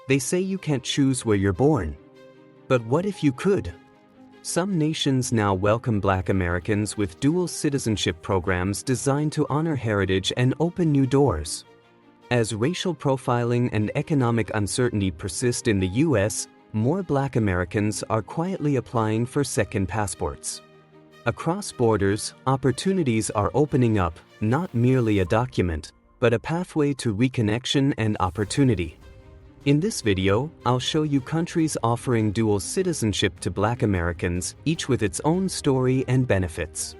They say you can't choose where you're born. But what if you could? Some nations now welcome Black Americans with dual citizenship programs designed to honor heritage and open new doors. As racial profiling and economic uncertainty persist in the U.S., more Black Americans are quietly applying for second passports. Across borders, opportunities are opening up, not merely a document, but a pathway to reconnection and opportunity. In this video, I'll show you countries offering dual citizenship to Black Americans, each with its own story and benefits.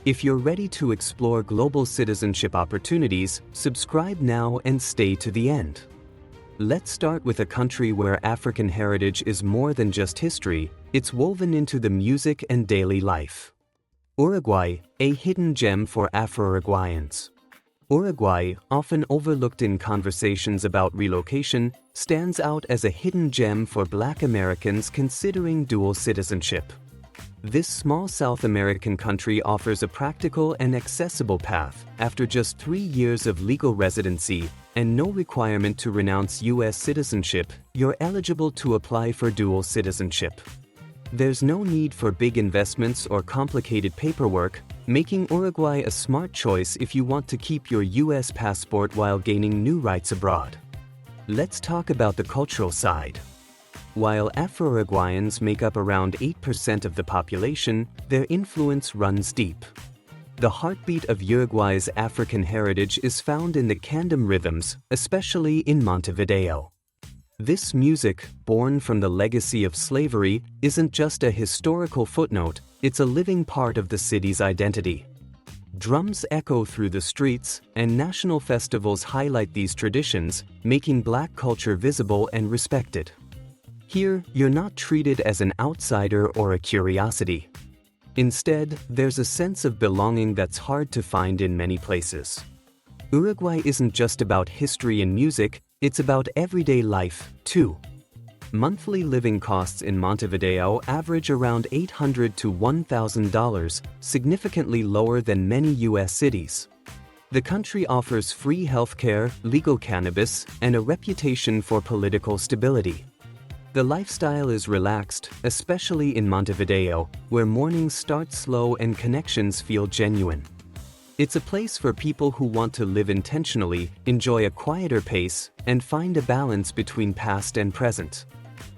If you're ready to explore global citizenship opportunities, subscribe now and stay to the end. Let's start with a country where African heritage is more than just history, it's woven into the music and daily life. Uruguay, a hidden gem for Afro-Uruguayans. Uruguay, often overlooked in conversations about relocation, stands out as a hidden gem for Black Americans considering dual citizenship. This small South American country offers a practical and accessible path after just 3 years of legal residency and no requirement to renounce U.S. citizenship. You're eligible to apply for dual citizenship. There's no need for big investments or complicated paperwork, making Uruguay a smart choice if you want to keep your U.S. passport while gaining new rights abroad. Let's talk about the cultural side. While Afro-Uruguayans make up around 8% of the population, their influence runs deep. The heartbeat of Uruguay's African heritage is found in the Candom rhythms, especially in Montevideo. This music, born from the legacy of slavery, isn't just a historical footnote, it's a living part of the city's identity. Drums echo through the streets, and national festivals highlight these traditions, making Black culture visible and respected. Here, you're not treated as an outsider or a curiosity. Instead, there's a sense of belonging that's hard to find in many places. Uruguay isn't just about history and music, it's about everyday life, too. Monthly living costs in Montevideo average around $800 to $1,000, significantly lower than many U.S. cities. The country offers free healthcare, legal cannabis, and a reputation for political stability. The lifestyle is relaxed, especially in Montevideo, where mornings start slow and connections feel genuine. It's a place for people who want to live intentionally, enjoy a quieter pace, and find a balance between past and present.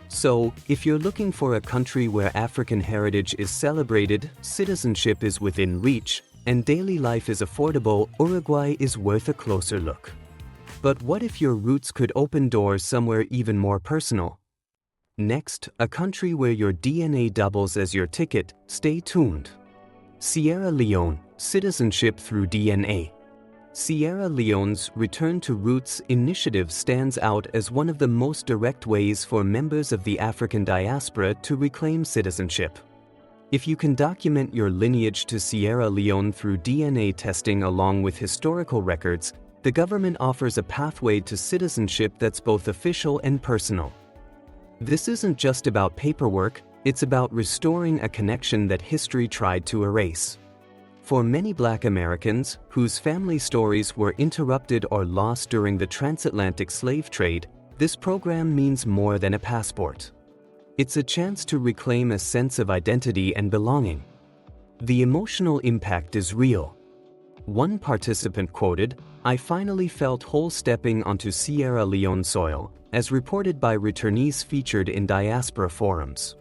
So, if you're looking for a country where African heritage is celebrated, citizenship is within reach, and daily life is affordable, Uruguay is worth a closer look. But what if your roots could open doors somewhere even more personal? Next, a country where your DNA doubles as your ticket. Stay tuned. Sierra Leone, citizenship through DNA. Sierra Leone's Return to Roots initiative stands out as one of the most direct ways for members of the African diaspora to reclaim citizenship. If you can document your lineage to Sierra Leone through DNA testing along with historical records, the government offers a pathway to citizenship that's both official and personal. This isn't just about paperwork, it's about restoring a connection that history tried to erase. For many Black Americans, whose family stories were interrupted or lost during the transatlantic slave trade, this program means more than a passport. It's a chance to reclaim a sense of identity and belonging. The emotional impact is real. One participant quoted, "I finally felt whole stepping onto Sierra Leone soil," as reported by returnees featured in Diaspora forums.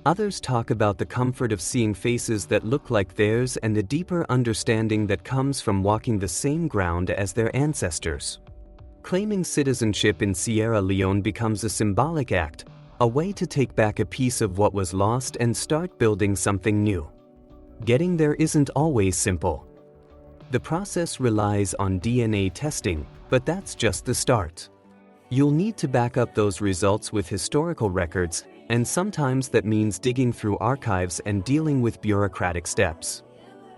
Others talk about the comfort of seeing faces that look like theirs and the deeper understanding that comes from walking the same ground as their ancestors. Claiming citizenship in Sierra Leone becomes a symbolic act, a way to take back a piece of what was lost and start building something new. Getting there isn't always simple. The process relies on DNA testing, but that's just the start. You'll need to back up those results with historical records, and sometimes that means digging through archives and dealing with bureaucratic steps.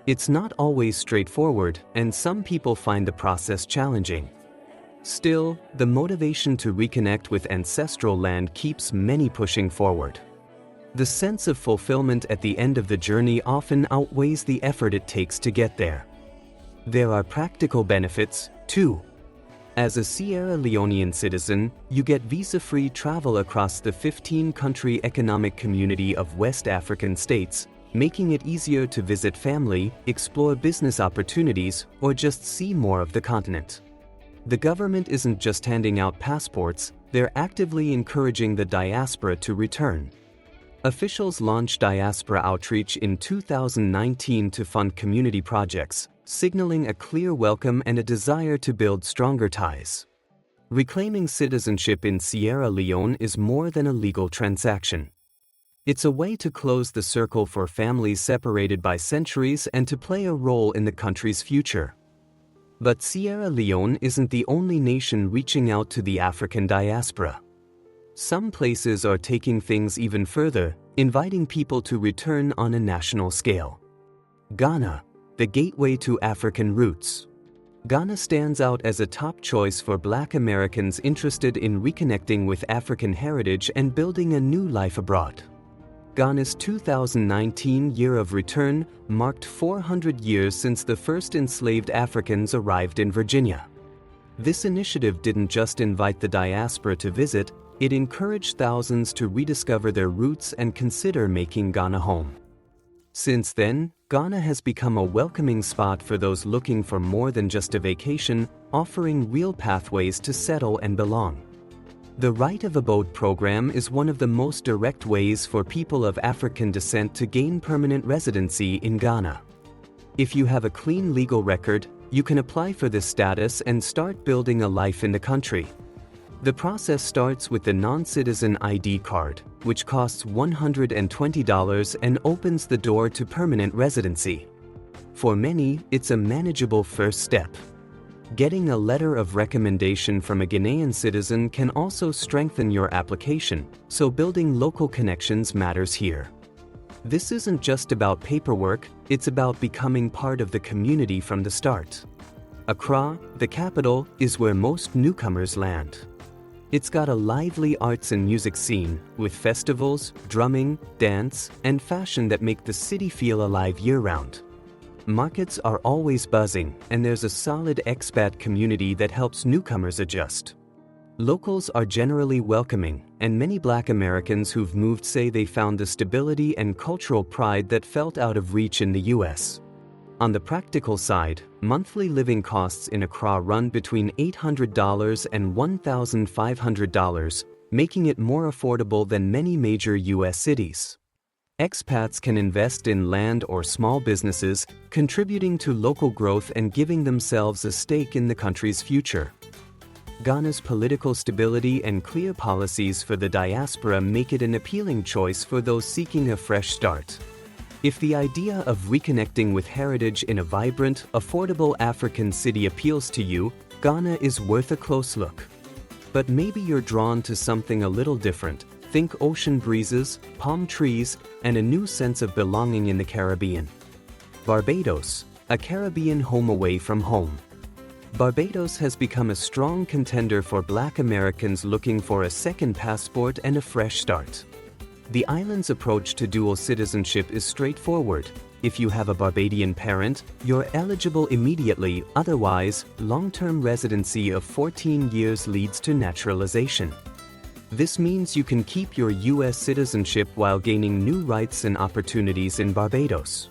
It's not always straightforward, and some people find the process challenging. Still, the motivation to reconnect with ancestral land keeps many pushing forward. The sense of fulfillment at the end of the journey often outweighs the effort it takes to get there. There are practical benefits, too. As a Sierra Leonean citizen, you get visa-free travel across the 15-country economic community of West African states, making it easier to visit family, explore business opportunities, or just see more of the continent. The government isn't just handing out passports, they're actively encouraging the diaspora to return. Officials launched Diaspora outreach in 2019 to fund community projects, signaling a clear welcome and a desire to build stronger ties. Reclaiming citizenship in Sierra Leone is more than a legal transaction. It's a way to close the circle for families separated by centuries and to play a role in the country's future. But Sierra Leone isn't the only nation reaching out to the African diaspora. Some places are taking things even further, inviting people to return on a national scale. Ghana, the gateway to African roots. Ghana stands out as a top choice for Black Americans interested in reconnecting with African heritage and building a new life abroad. Ghana's 2019 Year of Return marked 400 years since the first enslaved Africans arrived in Virginia. This initiative didn't just invite the diaspora to visit, it encouraged thousands to rediscover their roots and consider making Ghana home. Since then, Ghana has become a welcoming spot for those looking for more than just a vacation, offering real pathways to settle and belong. The Right of Abode program is one of the most direct ways for people of African descent to gain permanent residency in Ghana. If you have a clean legal record, you can apply for this status and start building a life in the country. The process starts with the non-citizen ID card, which costs $120 and opens the door to permanent residency. For many, it's a manageable first step. Getting a letter of recommendation from a Ghanaian citizen can also strengthen your application, so building local connections matters here. This isn't just about paperwork, it's about becoming part of the community from the start. Accra, the capital, is where most newcomers land. It's got a lively arts and music scene, with festivals, drumming, dance, and fashion that make the city feel alive year-round. Markets are always buzzing, and there's a solid expat community that helps newcomers adjust. Locals are generally welcoming, and many Black Americans who've moved say they found the stability and cultural pride that felt out of reach in the US. On the practical side, monthly living costs in Accra run between $800 and $1,500, making it more affordable than many major US cities. Expats can invest in land or small businesses, contributing to local growth and giving themselves a stake in the country's future. Ghana's political stability and clear policies for the diaspora make it an appealing choice for those seeking a fresh start. If the idea of reconnecting with heritage in a vibrant, affordable African city appeals to you, Ghana is worth a close look. But maybe you're drawn to something a little different. Think ocean breezes, palm trees, and a new sense of belonging in the Caribbean. Barbados, a Caribbean home away from home. Barbados has become a strong contender for Black Americans looking for a second passport and a fresh start. The island's approach to dual citizenship is straightforward. If you have a Barbadian parent, you're eligible immediately, otherwise, long-term residency of 14 years leads to naturalization. This means you can keep your US citizenship while gaining new rights and opportunities in Barbados.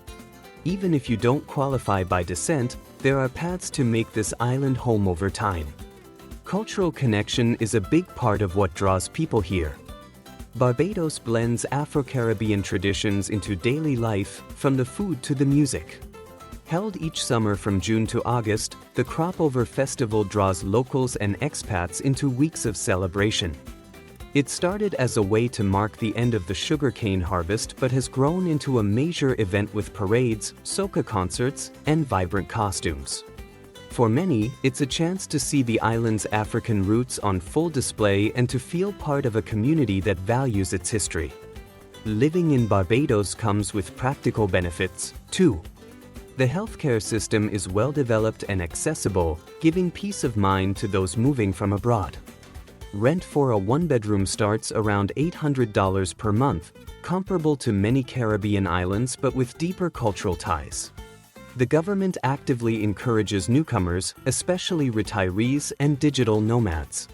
Even if you don't qualify by descent, there are paths to make this island home over time. Cultural connection is a big part of what draws people here. Barbados blends Afro-Caribbean traditions into daily life, from the food to the music. Held each summer from June to August, the Cropover Festival draws locals and expats into weeks of celebration. It started as a way to mark the end of the sugarcane harvest but has grown into a major event with parades, soca concerts, and vibrant costumes. For many, it's a chance to see the island's African roots on full display and to feel part of a community that values its history. Living in Barbados comes with practical benefits, too. The healthcare system is well developed and accessible, giving peace of mind to those moving from abroad. Rent for a one-bedroom starts around $800 per month, comparable to many Caribbean islands but with deeper cultural ties. The government actively encourages newcomers, especially retirees and digital nomads.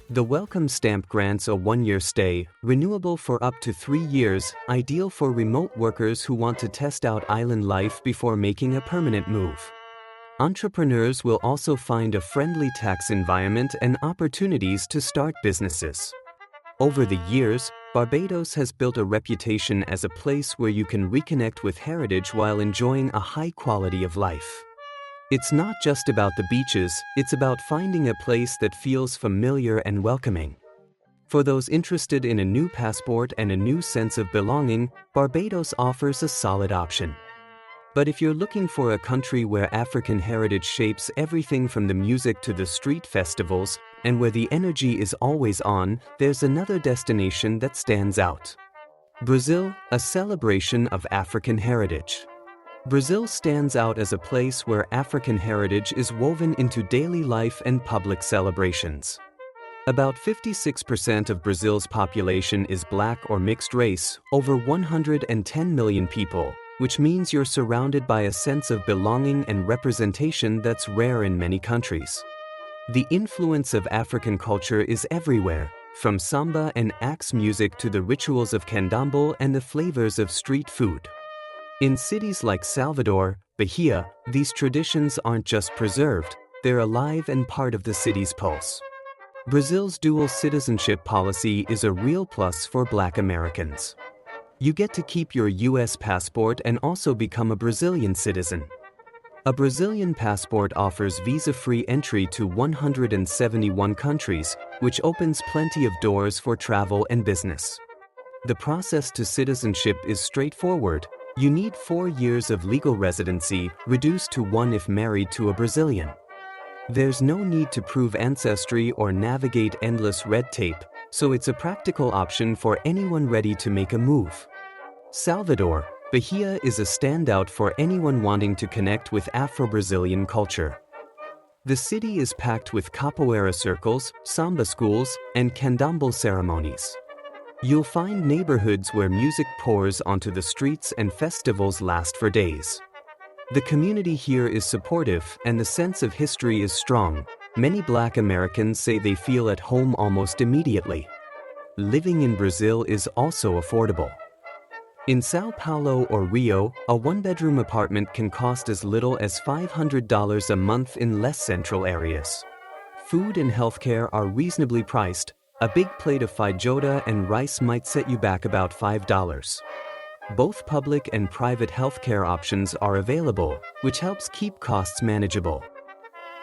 The Welcome Stamp grants a 1-year stay, renewable for up to 3 years, ideal for remote workers who want to test out island life before making a permanent move. Entrepreneurs will also find a friendly tax environment and opportunities to start businesses. Over the years, Barbados has built a reputation as a place where you can reconnect with heritage while enjoying a high quality of life. It's not just about the beaches, it's about finding a place that feels familiar and welcoming. For those interested in a new passport and a new sense of belonging, Barbados offers a solid option. But if you're looking for a country where African heritage shapes everything from the music to the street festivals, and where the energy is always on, there's another destination that stands out. Brazil, a celebration of African heritage. Brazil stands out as a place where African heritage is woven into daily life and public celebrations. About 56% of Brazil's population is black or mixed race, over 110 million people, which means you're surrounded by a sense of belonging and representation that's rare in many countries. The influence of African culture is everywhere, from samba and axe music to the rituals of candomblé and the flavors of street food. In cities like Salvador, Bahia, these traditions aren't just preserved, they're alive and part of the city's pulse. Brazil's dual citizenship policy is a real plus for Black Americans. You get to keep your U.S. passport and also become a Brazilian citizen. A Brazilian passport offers visa-free entry to 171 countries, which opens plenty of doors for travel and business. The process to citizenship is straightforward. You need 4 years of legal residency, reduced to 1 if married to a Brazilian. There's no need to prove ancestry or navigate endless red tape, so it's a practical option for anyone ready to make a move. Salvador, Bahia is a standout for anyone wanting to connect with Afro-Brazilian culture. The city is packed with capoeira circles, samba schools, and candomblé ceremonies. You'll find neighborhoods where music pours onto the streets and festivals last for days. The community here is supportive and the sense of history is strong. Many Black Americans say they feel at home almost immediately. Living in Brazil is also affordable. In Sao Paulo or Rio, a one-bedroom apartment can cost as little as $500 a month in less central areas. Food and healthcare are reasonably priced. A big plate of feijoada and rice might set you back about $5. Both public and private healthcare options are available, which helps keep costs manageable.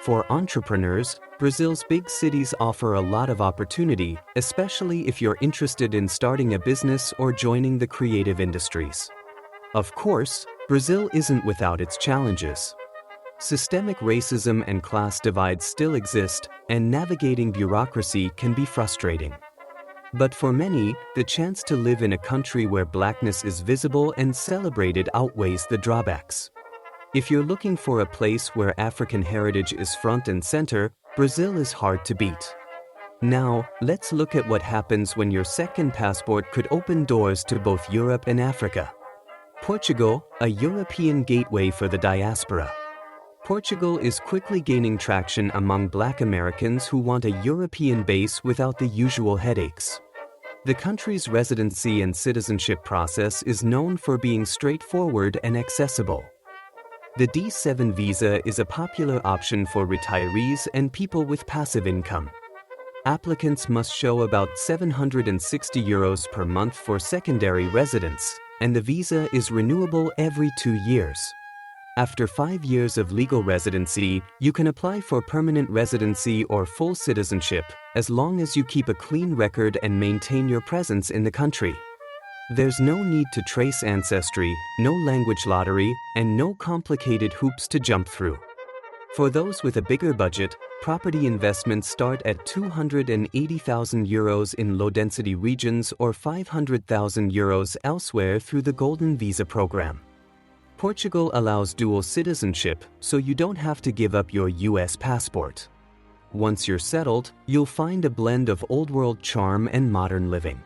For entrepreneurs, Brazil's big cities offer a lot of opportunity, especially if you're interested in starting a business or joining the creative industries. Of course, Brazil isn't without its challenges. Systemic racism and class divides still exist, and navigating bureaucracy can be frustrating. But for many, the chance to live in a country where Blackness is visible and celebrated outweighs the drawbacks. If you're looking for a place where African heritage is front and center, Brazil is hard to beat. Now, let's look at what happens when your second passport could open doors to both Europe and Africa. Portugal, a European gateway for the diaspora. Portugal is quickly gaining traction among Black Americans who want a European base without the usual headaches. The country's residency and citizenship process is known for being straightforward and accessible. The D7 visa is a popular option for retirees and people with passive income. Applicants must show about €760 per month for secondary residence, and the visa is renewable every 2 years. After 5 years of legal residency, you can apply for permanent residency or full citizenship, as long as you keep a clean record and maintain your presence in the country. There's no need to trace ancestry, no language lottery, and no complicated hoops to jump through. For those with a bigger budget, property investments start at €280,000 in low-density regions or €500,000 elsewhere through the Golden Visa program. Portugal allows dual citizenship, so you don't have to give up your U.S. passport. Once you're settled, you'll find a blend of old-world charm and modern living.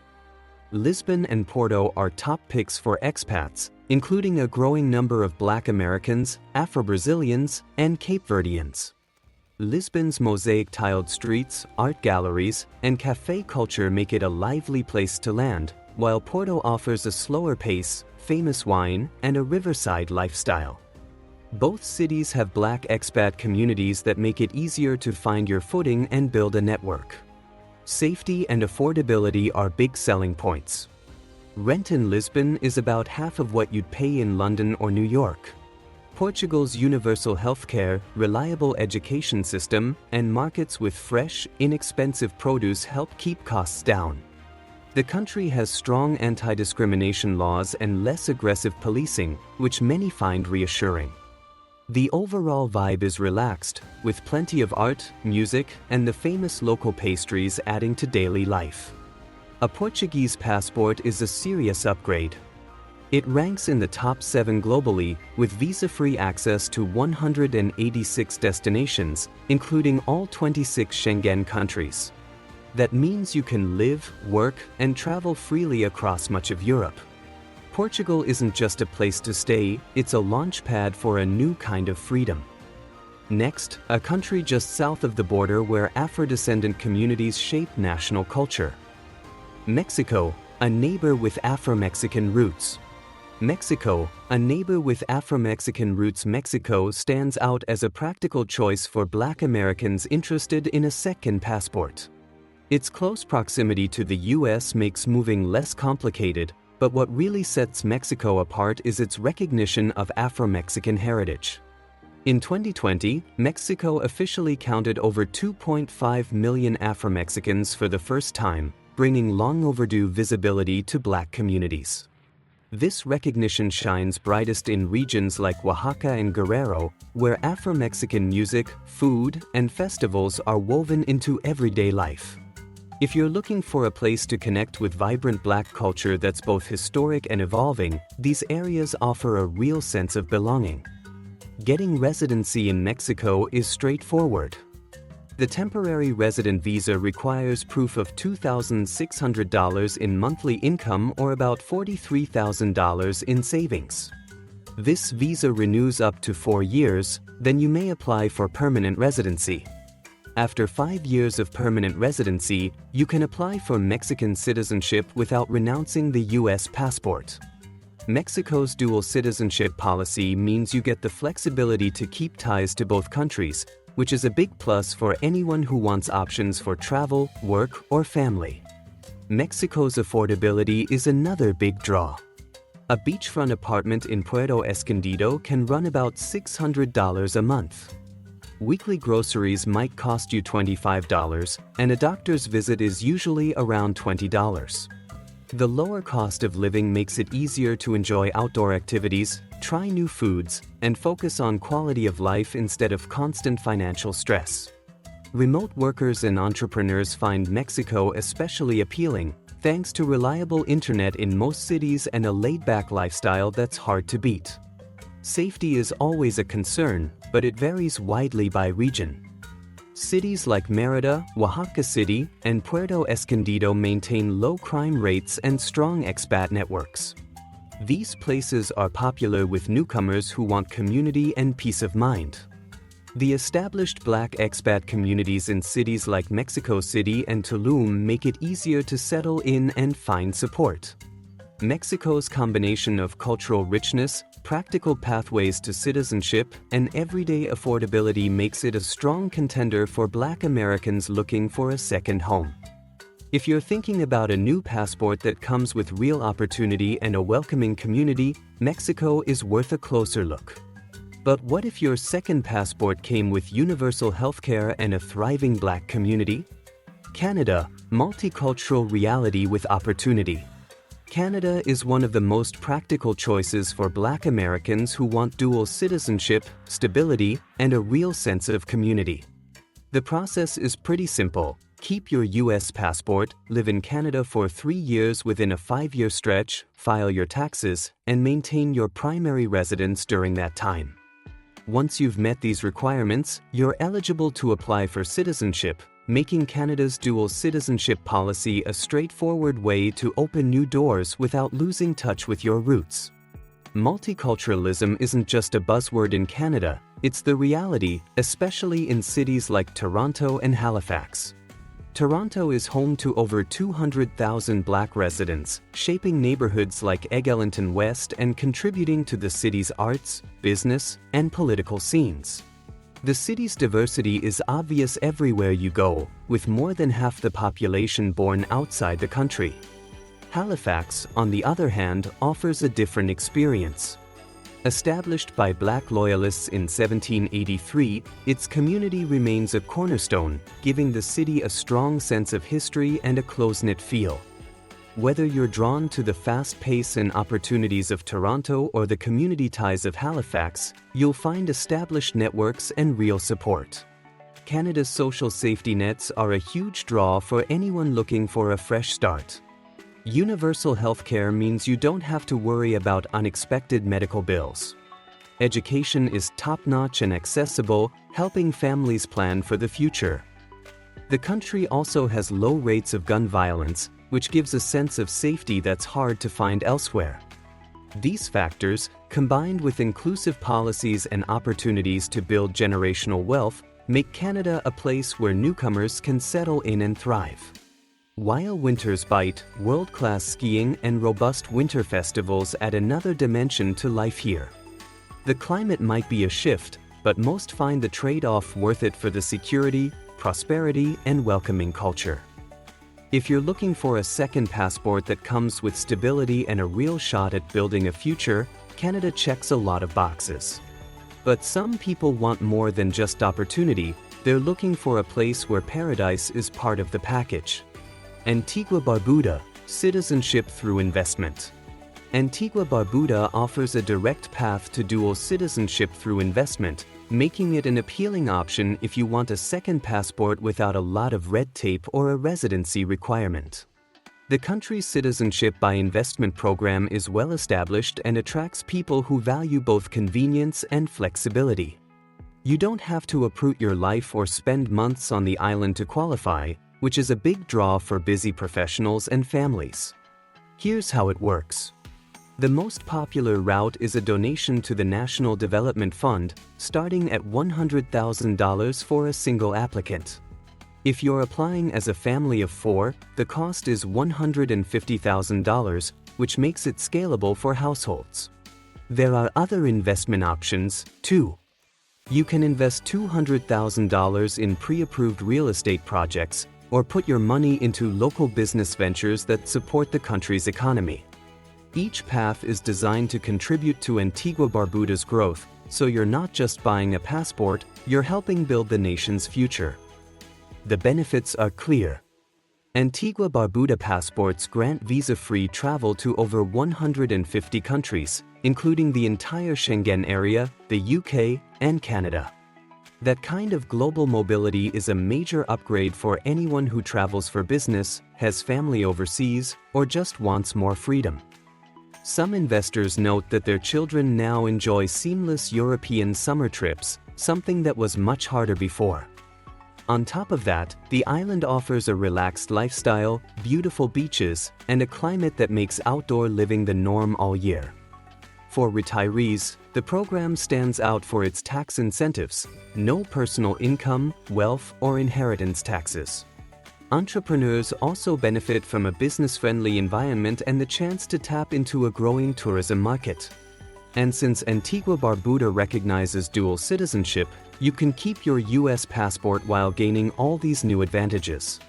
Lisbon and Porto are top picks for expats, including a growing number of Black Americans, Afro-Brazilians, and Cape Verdeans. Lisbon's mosaic-tiled streets, art galleries, and café culture make it a lively place to land, while Porto offers a slower pace, famous wine, and a riverside lifestyle. Both cities have Black expat communities that make it easier to find your footing and build a network. Safety and affordability are big selling points. Rent in Lisbon is about half of what you'd pay in London or New York. Portugal's universal healthcare, reliable education system, and markets with fresh, inexpensive produce help keep costs down. The country has strong anti-discrimination laws and less aggressive policing, which many find reassuring. The overall vibe is relaxed, with plenty of art, music, and the famous local pastries adding to daily life. A Portuguese passport is a serious upgrade. It ranks in the top 7 globally, with visa-free access to 186 destinations, including all 26 Schengen countries. That means you can live, work, and travel freely across much of Europe. Portugal isn't just a place to stay, it's a launch pad for a new kind of freedom. Next, a country just south of the border where Afro-descendant communities shape national culture. Mexico, a neighbor with Afro-Mexican roots. Mexico, a neighbor with Afro-Mexican roots. Mexico stands out as a practical choice for Black Americans interested in a second passport. Its close proximity to the US makes moving less complicated, but what really sets Mexico apart is its recognition of Afro-Mexican heritage. In 2020, Mexico officially counted over 2.5 million Afro-Mexicans for the first time, bringing long overdue visibility to Black communities. This recognition shines brightest in regions like Oaxaca and Guerrero, where Afro-Mexican music, food, and festivals are woven into everyday life. If you're looking for a place to connect with vibrant Black culture that's both historic and evolving, these areas offer a real sense of belonging. Getting residency in Mexico is straightforward. The temporary resident visa requires proof of $2,600 in monthly income or about $43,000 in savings. This visa renews up to 4 years, then you may apply for permanent residency. After 5 years of permanent residency, you can apply for Mexican citizenship without renouncing the US passport. Mexico's dual citizenship policy means you get the flexibility to keep ties to both countries, which is a big plus for anyone who wants options for travel, work, or family. Mexico's affordability is another big draw. A beachfront apartment in Puerto Escondido can run about $600 a month. Weekly groceries might cost you $25, and a doctor's visit is usually around $20. The lower cost of living makes it easier to enjoy outdoor activities, try new foods, and focus on quality of life instead of constant financial stress. Remote workers and entrepreneurs find Mexico especially appealing, thanks to reliable internet in most cities and a laid-back lifestyle that's hard to beat. Safety is always a concern, but it varies widely by region. Cities like Mérida, Oaxaca City, and Puerto Escondido maintain low crime rates and strong expat networks. These places are popular with newcomers who want community and peace of mind. The established Black expat communities in cities like Mexico City and Tulum make it easier to settle in and find support. Mexico's combination of cultural richness, practical pathways to citizenship, and everyday affordability makes it a strong contender for Black Americans looking for a second home. If you're thinking about a new passport that comes with real opportunity and a welcoming community, Mexico is worth a closer look. But what if your second passport came with universal healthcare and a thriving Black community? Canada, multicultural reality with opportunity. Canada is one of the most practical choices for Black Americans who want dual citizenship, stability, and a real sense of community. The process is pretty simple. Keep your US passport, live in Canada for 3 years within a 5-year stretch, file your taxes, and maintain your primary residence during that time. Once you've met these requirements, you're eligible to apply for citizenship, making Canada's dual citizenship policy a straightforward way to open new doors without losing touch with your roots. Multiculturalism isn't just a buzzword in Canada, it's the reality, especially in cities like Toronto and Halifax. Toronto is home to over 200,000 Black residents, shaping neighborhoods like Eglinton West and contributing to the city's arts, business, and political scenes. The city's diversity is obvious everywhere you go, with more than half the population born outside the country. Halifax, on the other hand, offers a different experience. Established by Black loyalists in 1783, its community remains a cornerstone, giving the city a strong sense of history and a close-knit feel. Whether you're drawn to the fast pace and opportunities of Toronto or the community ties of Halifax, you'll find established networks and real support. Canada's social safety nets are a huge draw for anyone looking for a fresh start. Universal healthcare means you don't have to worry about unexpected medical bills. Education is top-notch and accessible, helping families plan for the future. The country also has low rates of gun violence, which gives a sense of safety that's hard to find elsewhere. These factors, combined with inclusive policies and opportunities to build generational wealth, make Canada a place where newcomers can settle in and thrive. While winters bite, world-class skiing and robust winter festivals add another dimension to life here. The climate might be a shift, but most find the trade-off worth it for the security, prosperity, and welcoming culture. If you're looking for a second passport that comes with stability and a real shot at building a future, Canada checks a lot of boxes. But some people want more than just opportunity, they're looking for a place where paradise is part of the package. Antigua-Barbuda, citizenship through investment. Antigua-Barbuda offers a direct path to dual citizenship through investment, making it an appealing option if you want a second passport without a lot of red tape or a residency requirement. The country's citizenship by investment program is well established and attracts people who value both convenience and flexibility. You don't have to uproot your life or spend months on the island to qualify, which is a big draw for busy professionals and families. Here's how it works. The most popular route is a donation to the National Development Fund, starting at $100,000 for a single applicant. If you're applying as a family of 4, the cost is $150,000, which makes it scalable for households. There are other investment options, too. You can invest $200,000 in pre-approved real estate projects, or put your money into local business ventures that support the country's economy. Each path is designed to contribute to Antigua-Barbuda's growth, so you're not just buying a passport, you're helping build the nation's future. The benefits are clear. Antigua-Barbuda passports grant visa-free travel to over 150 countries, including the entire Schengen area, the UK, and Canada. That kind of global mobility is a major upgrade for anyone who travels for business, has family overseas, or just wants more freedom. Some investors note that their children now enjoy seamless European summer trips, something that was much harder before. On top of that, the island offers a relaxed lifestyle, beautiful beaches, and a climate that makes outdoor living the norm all year. For retirees, the program stands out for its tax incentives: no personal income, wealth, or inheritance taxes. Entrepreneurs also benefit from a business-friendly environment and the chance to tap into a growing tourism market. And since Antigua-Barbuda recognizes dual citizenship, you can keep your U.S. passport while gaining all these new advantages.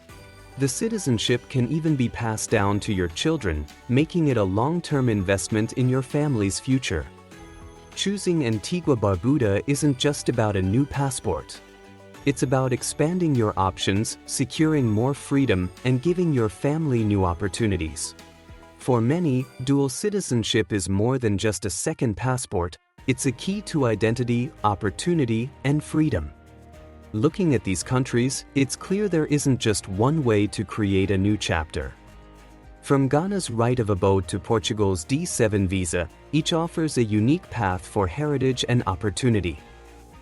The citizenship can even be passed down to your children, making it a long-term investment in your family's future. Choosing Antigua-Barbuda isn't just about a new passport. It's about expanding your options, securing more freedom, and giving your family new opportunities. For many, dual citizenship is more than just a second passport, it's a key to identity, opportunity, and freedom. Looking at these countries, it's clear there isn't just one way to create a new chapter. From Ghana's right of abode to Portugal's D7 visa, each offers a unique path for heritage and opportunity.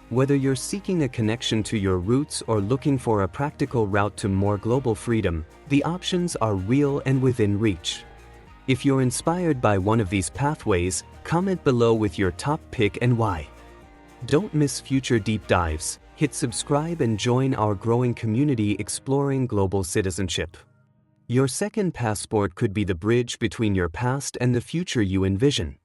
Whether you're seeking a connection to your roots or looking for a practical route to more global freedom, the options are real and within reach. If you're inspired by one of these pathways, comment below with your top pick and why. Don't miss future deep dives. Hit subscribe and join our growing community exploring global citizenship. Your second passport could be the bridge between your past and the future you envision.